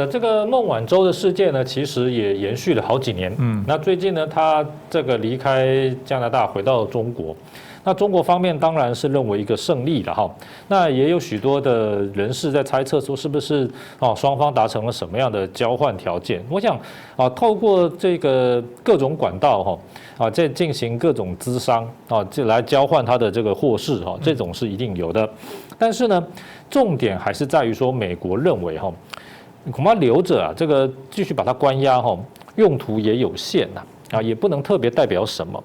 这个孟晚舟的事件呢，其实也延续了好几年。那最近呢，他这个离开加拿大回到中国，那中国方面当然是认为一个胜利了哈。那也有许多的人士在猜测说，是不是双方达成了什么样的交换条件？我想透过这个各种管道在进行各种谘商就来交换他的这个获释这种是一定有的。但是呢，重点还是在于说，美国认为恐怕留着这个继续把它关押用途也有限也不能特别代表什么。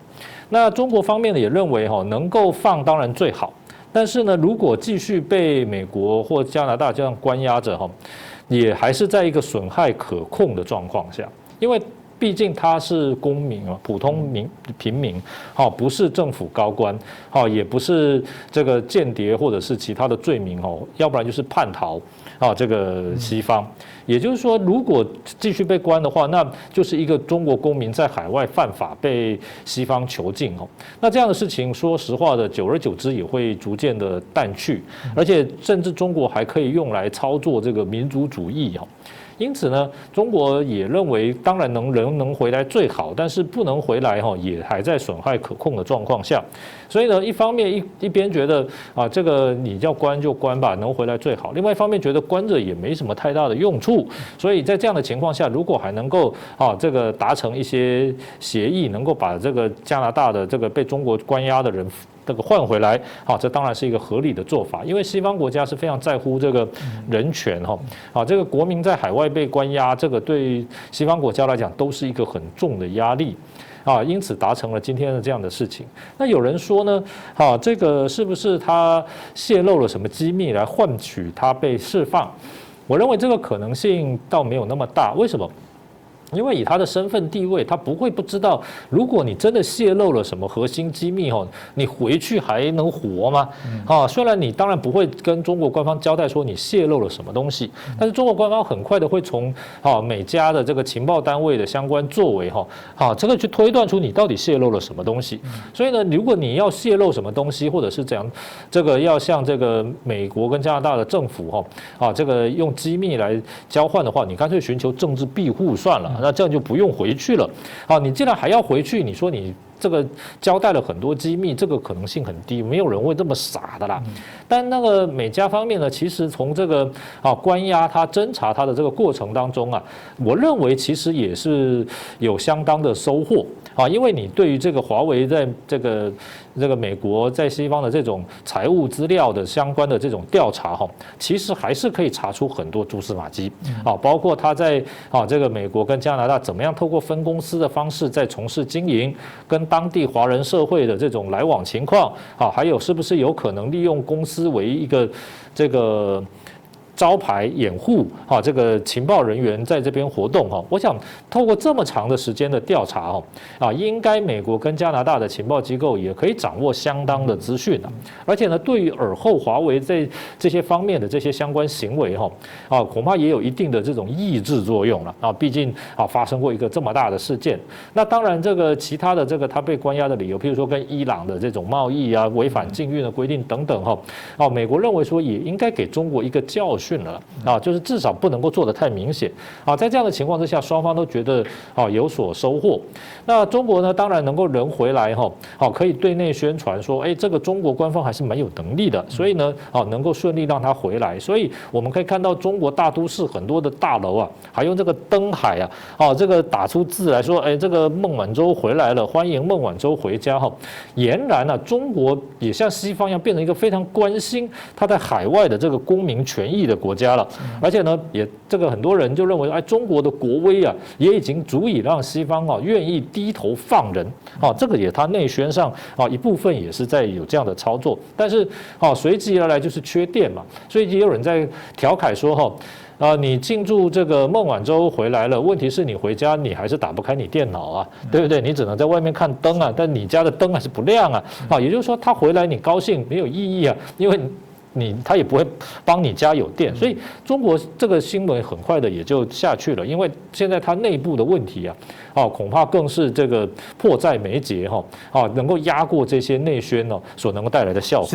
那中国方面呢也认为能够放当然最好，但是呢，如果继续被美国或加拿大这样关押着也还是在一个损害可控的状况下，因为毕竟他是公民普通平民不是政府高官也不是这个间谍或者是其他的罪名要不然就是叛逃这个西方。也就是说，如果继续被关的话，那就是一个中国公民在海外犯法被西方囚禁那这样的事情，说实话的，久而久之也会逐渐的淡去，而且甚至中国还可以用来操作这个民族主义因此呢，中国也认为，当然人能回来最好，但是不能回来也还在损害可控的状况下。所以呢，一方面一边觉得这个你要关就关吧，能回来最好；另外一方面觉得关着也没什么太大的用处。所以在这样的情况下，如果还能够这个达成一些协议，能够把这个加拿大的这个被中国关押的人这个换回来，这当然是一个合理的做法，因为西方国家是非常在乎这个人权这个国民在海外被关押，这个对西方国家来讲都是一个很重的压力因此达成了今天的这样的事情。那有人说呢，这个是不是他泄露了什么机密来换取他被释放？我认为这个可能性倒没有那么大。为什么？因为以他的身份地位，他不会不知道，如果你真的泄露了什么核心机密你回去还能活吗？虽然你当然不会跟中国官方交代说你泄露了什么东西，但是中国官方很快的会从每家的这个情报单位的相关作为这个去推断出你到底泄露了什么东西。所以呢，如果你要泄露什么东西，或者是怎样，这个要向这个美国跟加拿大的政府这个用机密来交换的话，你干脆寻求政治庇护算了。那这样就不用回去了。你既然还要回去，你说你这个交代了很多机密，这个可能性很低，没有人会这么傻的啦。但那个美加方面呢，其实从这个关押他、侦查他的这个过程当中我认为其实也是有相当的收获因为你对于这个华为在这个美国在西方的这种财务资料的相关的这种调查其实还是可以查出很多蛛丝马迹包括他在这个美国跟加拿大怎么样透过分公司的方式在从事经营，跟当地华人社会的这种来往情况还有是不是有可能利用公司为一个这个招牌掩护这个情报人员在这边活动我想透过这么长的时间的调查应该美国跟加拿大的情报机构也可以掌握相当的资讯而且呢，对于尔后华为在这些方面的这些相关行为恐怕也有一定的这种抑制作用了毕竟发生过一个这么大的事件。那当然，这个其他的这个他被关押的理由，譬如说跟伊朗的这种贸易违反禁运的规定等等美国认为说也应该给中国一个教训了就是至少不能够做得太明显在这样的情况之下，双方都觉得有所收获。那中国呢，当然能够人回来可以对内宣传说，这个中国官方还是蛮有能力的，所以呢能够顺利让他回来。所以我们可以看到中国大都市很多的大楼还用这个灯海这个打出字来说，这个孟晚舟回来了，欢迎孟晚舟回家俨然中国也像西方一样变成一个非常关心他在海外的这个公民权益的国家了。而且呢，也这个很多人就认为，中国的国威也已经足以让西方愿意低头放人这个也他内宣上一部分也是在有这样的操作。但是随之而来就是缺电嘛，所以也有人在调侃说你进驻这个孟晚舟回来了，问题是你回家你还是打不开你电脑对不对？你只能在外面看灯但你家的灯还是不亮也就是说他回来你高兴没有意义因为他也不会帮你家有电，所以中国这个新闻很快的也就下去了，因为现在它内部的问题恐怕更是这个迫在眉睫能够压过这些内宣所能够带来的效果。